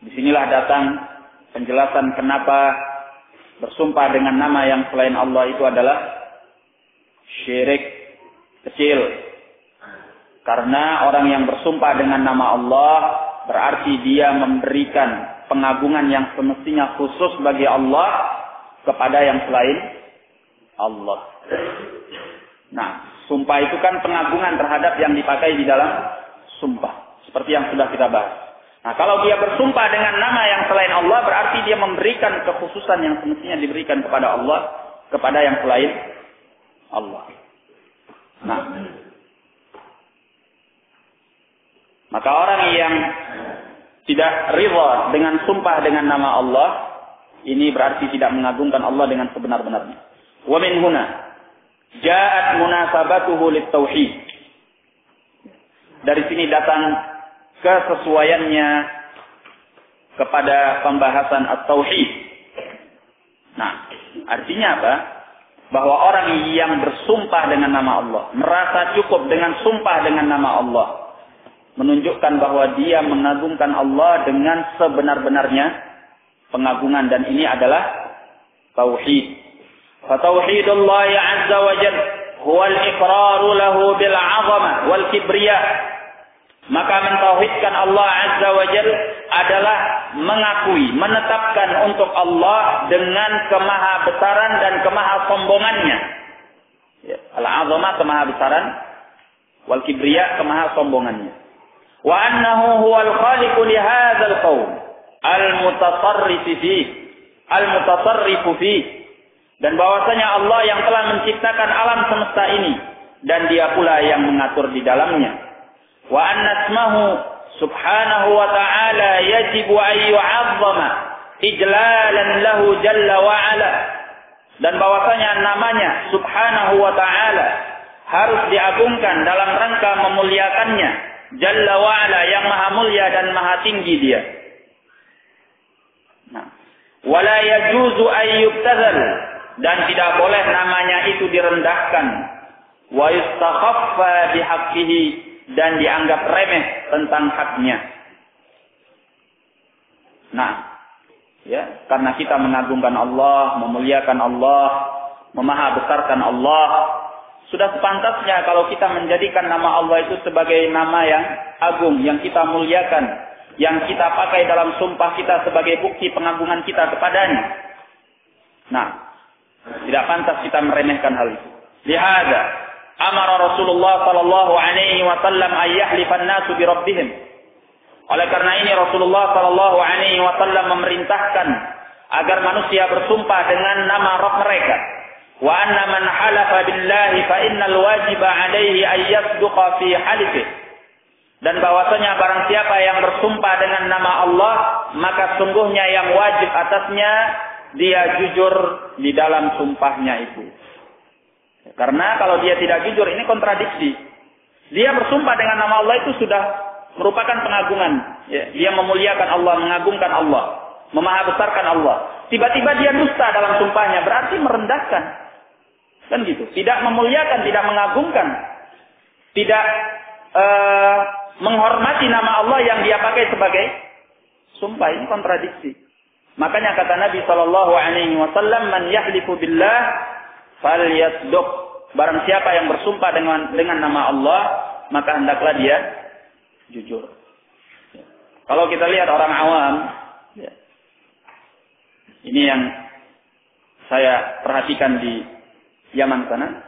Disinilah datang penjelasan kenapa bersumpah dengan nama yang selain Allah itu adalah syirik kecil. Karena orang yang bersumpah dengan nama Allah berarti dia memberikan pengagungan yang semestinya khusus bagi Allah kepada yang selain Allah. Nah, sumpah itu kan pengagungan terhadap yang dipakai di dalam sumpah. Seperti yang sudah kita bahas. Nah, kalau dia bersumpah dengan nama yang selain Allah, berarti dia memberikan kekhususan yang semestinya diberikan kepada Allah, kepada yang selain Allah. Nah, maka orang yang tidak ridha dengan sumpah dengan nama Allah, Ini berarti tidak mengagungkan Allah dengan sebenar-benarnya. Wa min huna ja'at munasabatuhu lit-tauhid. Dari sini datang kesesuaiannya kepada pembahasan at-tauhid. Nah, artinya apa? Bahwa orang yang bersumpah dengan nama Allah, merasa cukup dengan sumpah dengan nama Allah, menunjukkan bahwa dia mengagungkan Allah dengan sebenar-benarnya pengagungan, dan ini adalah tauhid. Fa tauhidullah azza wa jalla huwa al-iqraru lahu bil 'azamah wal kibriya. Maka mentauhidkan Allah azza wa jalla adalah mengakui, menetapkan untuk Allah dengan kemahabesaran dan kemahasombongannya. Ya, al-'azamah kemahabesaran, wal kibriya kemahasombongannya. Wa annahu huwal khaliqu li hadzal qaum al-mutasarrifu fi, dan bahwasanya Allah yang telah menciptakan alam semesta ini dan dia pula yang mengatur di dalamnya. Wa anna ismahu subhanahu wa ta'ala yajibu an yu'azzama ijlalan lahu jalla wa ala, dan bahwasanya namanya subhanahu wa ta'ala harus diagungkan dalam rangka memuliakannya, jalla wa ala yang maha mulia dan maha tinggi dia. Nah, wala yajuzu an yubtazal, dan tidak boleh namanya itu direndahkan, wa yustakhaffa bihaqqihi, dan dianggap remeh tentang haknya. Nah, ya, karena kita mengagungkan Allah, memuliakan Allah, memahabesarkan Allah, sudah sepantasnya kalau kita menjadikan nama Allah itu sebagai nama yang agung, yang kita muliakan, yang kita pakai dalam sumpah kita sebagai bukti pengagungan kita kepadanya. Nah, tidak pantas kita meremehkan hal itu. Lihada amara Rasulullah sallallahu alaihi wasallam ay yahlifan nasu bi rabbihim. Oleh karena ini Rasulullah sallallahu alaihi wasallam memerintahkan agar manusia bersumpah dengan nama Rabb mereka. Wa anna man halafa billahi fa innal wajiba alaihi ay yasduqa fi halifihi. Dan bahwasanya barang siapa yang bersumpah dengan nama Allah, maka sungguhnya yang wajib atasnya dia jujur di dalam sumpahnya itu. Karena kalau dia tidak jujur, ini kontradiksi. Dia bersumpah dengan nama Allah itu sudah merupakan pengagungan. Dia memuliakan Allah, mengagungkan Allah, memahabesarkan Allah. Tiba-tiba dia dusta dalam sumpahnya, berarti merendahkan. Kan gitu. Tidak memuliakan, tidak mengagungkan, tidak menghormati nama Allah yang dia pakai sebagai sumpah. Ini kontradiksi. Makanya kata Nabi SAW, man yahlifu billah falyasduq. Barang siapa yang bersumpah dengan nama Allah, maka hendaklah dia jujur. Ya. Kalau kita lihat orang awam, ya, ini yang saya perhatikan di Yaman sana,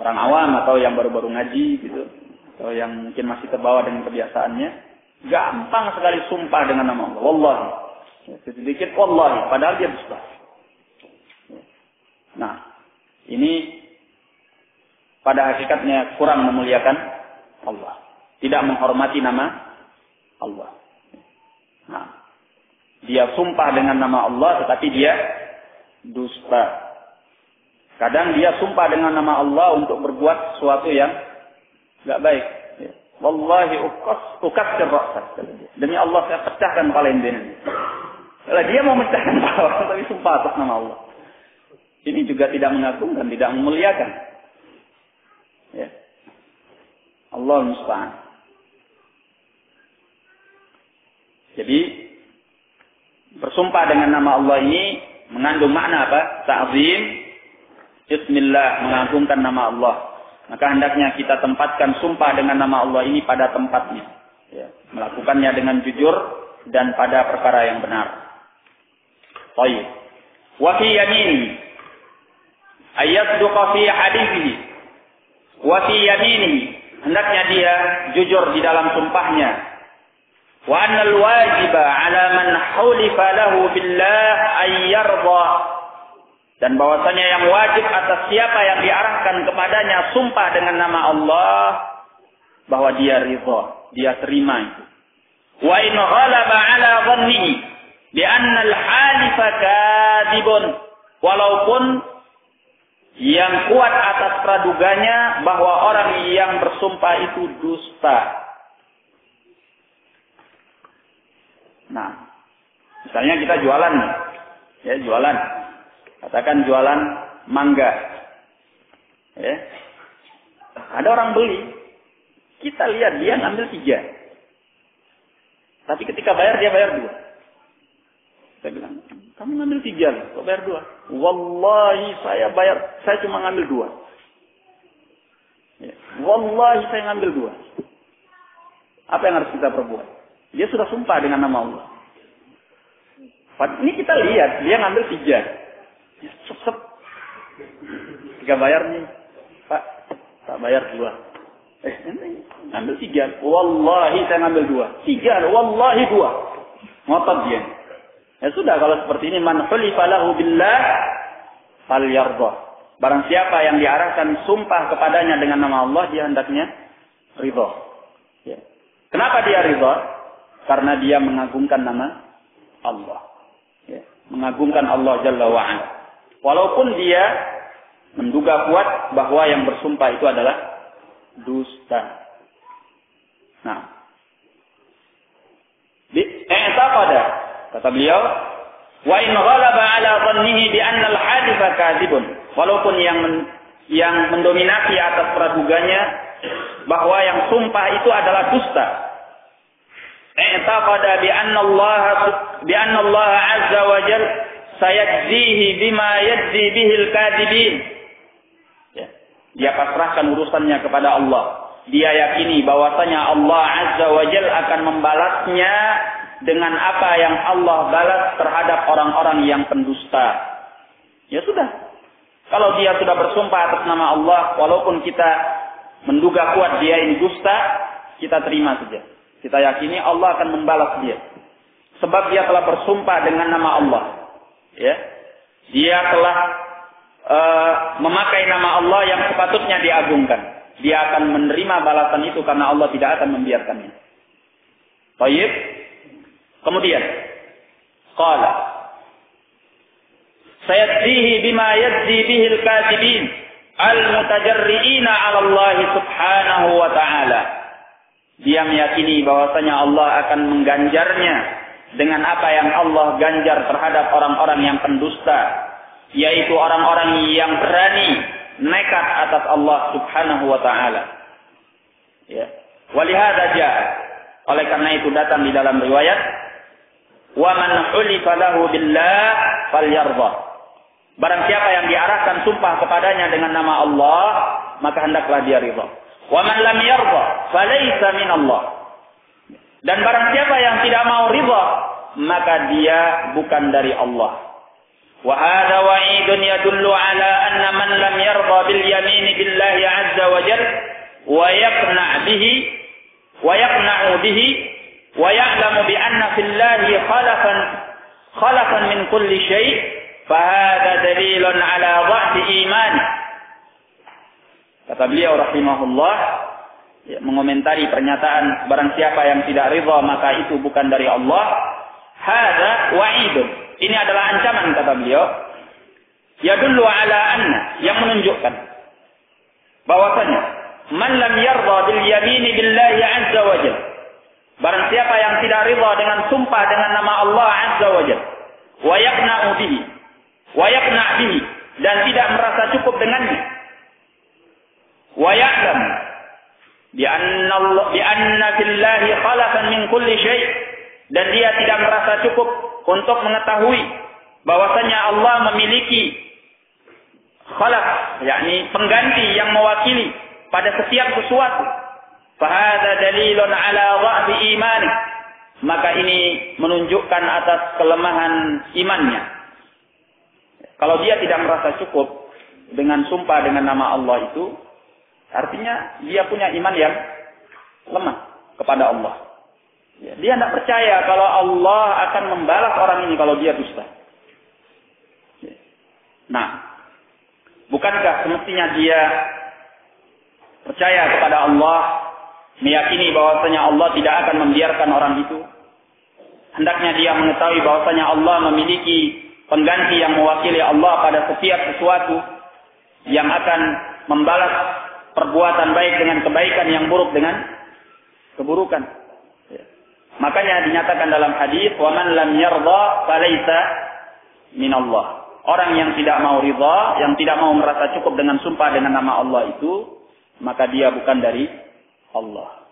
orang awam atau yang baru-baru ngaji gitu, atau yang mungkin masih terbawa dengan kebiasaannya, gampang sekali sumpah dengan nama Allah. Wallahi. Ya, sedikit wallahi, padahal dia dusta. Nah, ini pada hakikatnya kurang memuliakan Allah. Tidak menghormati nama Allah. Nah, dia sumpah dengan nama Allah tetapi dia dusta. Kadang dia sumpah dengan nama Allah untuk berbuat sesuatu yang enggak baik. Wallahi ukassir ra'sak. Demi Allah saya pecahkan kepala ini. Kalau dia mau pecahkan kepala tapi sumpah atas nama Allah. Ini juga tidak mengagungkan, tidak memuliakan. Ya. Allah musta'an. Jadi bersumpah dengan nama Allah ini mengandung makna apa? Ta'zim, bismillah, mengagungkan nama Allah. Maka hendaknya kita tempatkan sumpah dengan nama Allah ini pada tempatnya. Ya. Melakukannya dengan jujur dan pada perkara yang benar. Baik. Wa fi yamini ayasduqa fi hadithihi. Wa fi yamini, hendaknya dia jujur di dalam sumpahnya. Wa annal wajiba 'ala man hulifa lahu billah ay yarda. Dan bahwasanya yang wajib atas siapa yang diarahkan kepadanya sumpah dengan nama Allah, bahwa dia ridha, dia terima itu. Wa in ghalaba 'ala dhannihi, bi annal halifa kadibun, walaupun yang kuat atas praduganya bahwa orang yang bersumpah itu dusta. Nah, misalnya kita jualan, ya jualan, katakan jualan mangga, ya. Ada orang beli, kita lihat dia ngambil 3, tapi ketika bayar dia bayar 2. Saya bilang, kamu ngambil 3, kok bayar 2? Wallahi saya cuma ngambil 2. Ya. Wallahi saya ngambil 2. Apa yang harus kita perbuat? Dia sudah sumpah dengan nama Allah. Ini kita lihat, dia ngambil 3. Ya, sep. Ketika bayar nih, Pak, tak bayar 2. Ini ngambil 3. Wallahi saya ngambil 2. 3, wallahi 2. Ngotot dia. Ya sudah, kalau seperti ini, man hulifa lahu billah falyardha. Barang siapa yang diarahkan sumpah kepadanya dengan nama Allah, dia hendaknya ridha. Ya. Kenapa dia ridha? Karena dia mengagungkan nama Allah. Ya. Mengagungkan Allah Jalla wa'ala. Walaupun dia menduga kuat bahwa yang bersumpah itu adalah dusta. Nah. I'taqada, kata beliau, wa in ghalaba ala dhannihi bi anna al-haditha kadhibun. Walaupun yang mendominasi atas praduganya bahwa yang sumpah itu adalah dusta. I'taqada bi anna Allah azza wa jalla sayajzihi bima yajzi bihi al-kadhibin. Ya. Dia pasrahkan urusannya kepada Allah. Dia yakini bahwasanya Allah azza wa jalla akan membalasnya dengan apa yang Allah balas terhadap orang-orang yang pendusta. Ya sudah. Kalau dia sudah bersumpah atas nama Allah, walaupun kita menduga kuat dia ini dusta, kita terima saja. Kita yakini Allah akan membalas dia. Sebab dia telah bersumpah dengan nama Allah. Ya. Dia telah memakai nama Allah yang sepatutnya diagungkan. Dia akan menerima balasan itu karena Allah tidak akan membiarkannya. Baik. Kemudian, qala sayajzihi bima yajzi bihi al-kadhibin al-mutajarri'ina 'ala Allah subhanahu wa ta'ala. Dia meyakini bahwasanya Allah akan mengganjarnya dengan apa yang Allah ganjar terhadap orang-orang yang pendusta, yaitu orang-orang yang berani nekat atas Allah subhanahu wa ta'ala. Ya. Walihada jaa, oleh karena itu datang di dalam riwayat, wa man hulifa lahu billah falyardha. Barang siapa yang diarahkan sumpah kepadanya dengan nama Allah, maka hendaklah dia ridha. Wa man lam yardha falaysa min Allah. Dan barang siapa yang tidak mau ridha, maka dia bukan dari Allah. Wa hadha wa'idun yadullu ala anna man lam yardha bil yamin billahi azza wa jalla wa yaqna'u bihi wa ya'lamu bi anna fillahi khalafan min kulli syai', fa hadha dalilun ala dha'fi iman. Kata beliau rahimahullah, ya, mengomentari pernyataan barang siapa yang tidak ridha maka itu bukan dari Allah. Hadza wa'idun. Ini adalah ancaman, kata beliau. Yadullu ala anna, yang menunjukkan bahwasanya man lam yarda bil yamin billahi azza wa jalla. Barang siapa yang tidak ridha dengan sumpah dengan nama Allah azza wa jalla, wa yaqna'u bihi, wa yaqna' bihi, dan tidak merasa cukup dengannya. Wa ya'lam bi anna fillahi khalafan min kulli syai', dan dia tidak merasa cukup untuk mengetahui bahwasanya Allah memiliki khalaf, yakni pengganti yang mewakili pada setiap sesuatu. Fa hadza dalilun ala dha'fi imani, maka ini menunjukkan atas kelemahan imannya. Kalau dia tidak merasa cukup dengan sumpah dengan nama Allah itu, artinya dia punya iman yang lemah kepada Allah. Ya, dia tidak percaya kalau Allah akan membalas orang ini kalau dia dusta. Ya. Nah, bukankah semestinya dia percaya kepada Allah, meyakini bahwasanya Allah tidak akan membiarkan orang itu? hendaknya dia mengetahui bahwasanya Allah memiliki pengganti yang mewakili Allah pada setiap sesuatu yang akan membalas perbuatan baik dengan kebaikan, yang buruk dengan keburukan. Makanya dinyatakan dalam hadis, "Wa man lam yarda falaisa min Allah." Orang yang tidak mau ridha, yang tidak mau merasa cukup dengan sumpah dengan nama Allah itu, maka dia bukan dari Allah.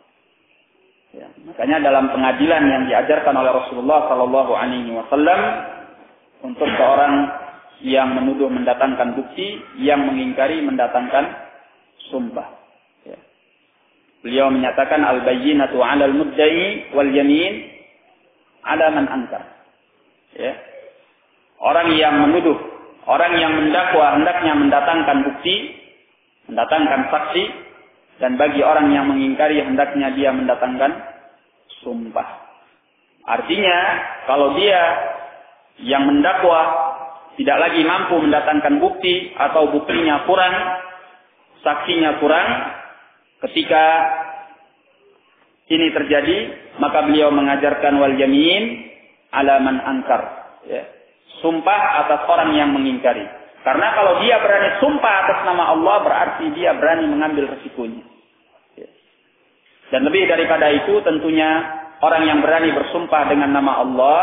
Ya, makanya dalam pengadilan yang diajarkan oleh Rasulullah Sallallahu Alaihi Wasallam untuk seorang yang menuduh mendatangkan bukti, yang mengingkari mendatangkan sumpah. Ya. Beliau menyatakan al-bayyinatu 'alal mudda'i wal yamin 'ala man ankar. Ya. Orang yang menuduh, orang yang mendakwa hendaknya mendatangkan bukti, mendatangkan saksi, dan bagi orang yang mengingkari hendaknya dia mendatangkan sumpah. Artinya, kalau dia yang mendakwa tidak lagi mampu mendatangkan bukti atau buktinya kurang, saksinya kurang, ketika ini terjadi, maka beliau mengajarkan wal yamin ala man ankar. Ya. Sumpah atas orang yang mengingkari. Karena kalau dia berani sumpah atas nama Allah, berarti dia berani mengambil resikonya. Dan lebih daripada itu, tentunya orang yang berani bersumpah dengan nama Allah,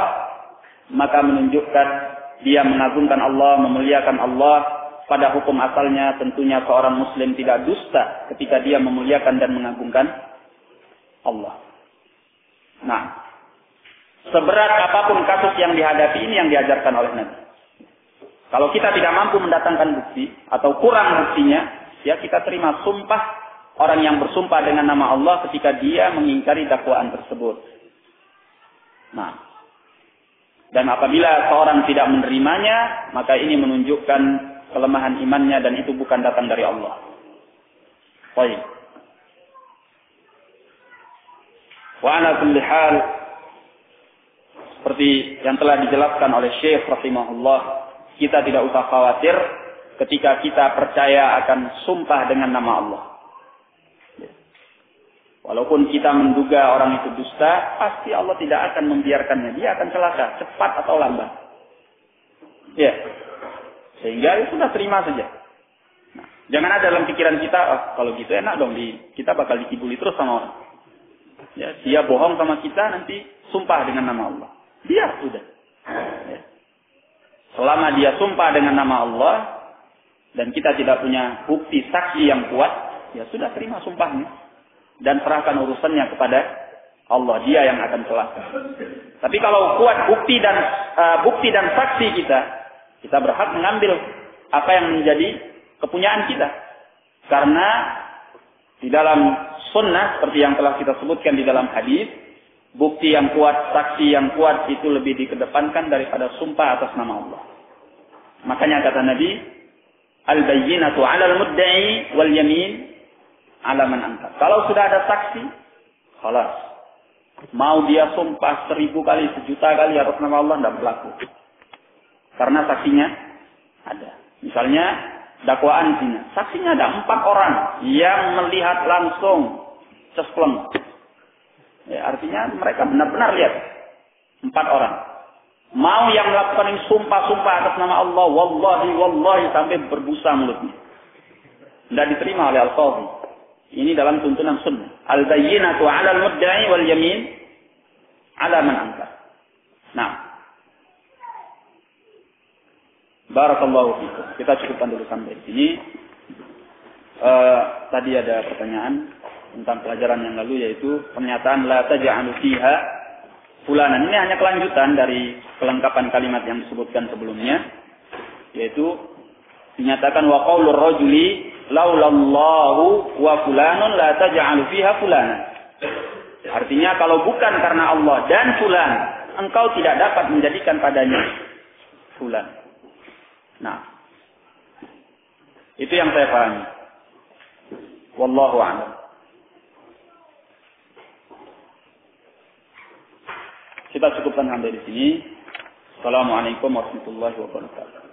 maka menunjukkan dia mengagungkan Allah, memuliakan Allah. Pada hukum asalnya tentunya seorang muslim tidak dusta ketika dia memuliakan dan mengagungkan Allah. Nah, seberat apapun kasus yang dihadapi, ini yang diajarkan oleh Nabi. Kalau kita tidak mampu mendatangkan bukti atau kurang buktinya, ya kita terima sumpah orang yang bersumpah dengan nama Allah ketika dia mengingkari dakwaan tersebut. Nah, dan apabila seorang tidak menerimanya, maka ini menunjukkan kelemahan imannya dan itu bukan datang dari Allah. Baik. Wa ala kulli hal, seperti yang telah dijelaskan oleh Syekh rahimahullah, kita tidak usah khawatir ketika kita percaya akan sumpah dengan nama Allah. Walaupun kita menduga orang itu dusta, pasti Allah tidak akan membiarkannya. Dia akan celaka, cepat atau lambat. Ya. Sehingga ya sudah terima saja. Nah, jangan ada dalam pikiran kita, oh, kalau gitu enak dong, kita bakal dikibuli terus sama orang. Ya, dia bohong sama kita, nanti sumpah dengan nama Allah. Biar sudah. Ya. Selama dia sumpah dengan nama Allah, dan kita tidak punya bukti saksi yang kuat, ya sudah terima sumpahnya. Dan serahkan urusannya kepada Allah, dia yang akan celaka. Tapi kalau kuat bukti dan saksi kita berhak mengambil apa yang menjadi kepunyaan kita. Karena di dalam sunnah seperti yang telah kita sebutkan di dalam hadis, bukti yang kuat, saksi yang kuat itu lebih dikedepankan daripada sumpah atas nama Allah. Makanya kata Nabi, al-bayyinatu 'alal mudda'i wal yamin alaman angkat. Kalau sudah ada saksi, khalas. Mau dia sumpah 1000 kali, 1.000.000 kali atas nama Allah, tidak berlaku. Karena saksinya ada. Misalnya dakwaan zina, saksinya ada 4 orang yang melihat langsung cespleng. Ya, artinya mereka benar-benar lihat 4 orang. Mau yang melakukan ini sumpah-sumpah atas nama Allah, wallahi sampai berbusa mulutnya, tidak diterima oleh Al-Qadhi. Ini dalam tuntunan sunnah. Al-bayyinatu 'alal mudda'i wal yamin 'ala man ankar. Nah. Barakallahu fikum. Kita cukupkan dulu sampai di sini. Tadi ada pertanyaan tentang pelajaran yang lalu, yaitu pernyataan la taj'alu fiha fulanan. Ini hanya kelanjutan dari kelengkapan kalimat yang disebutkan sebelumnya, yaitu dinyatakan wa qaulur rajuli laulallahu wa fulanun la taj'alu fiha fulanan. Artinya kalau bukan karena Allah dan fulan, engkau tidak dapat menjadikan padanya fulan. Nah, itu yang saya pahami. Wallahu a'lam. Kita cukupkan sampai di sini. Assalamualaikum warahmatullahi wabarakatuh.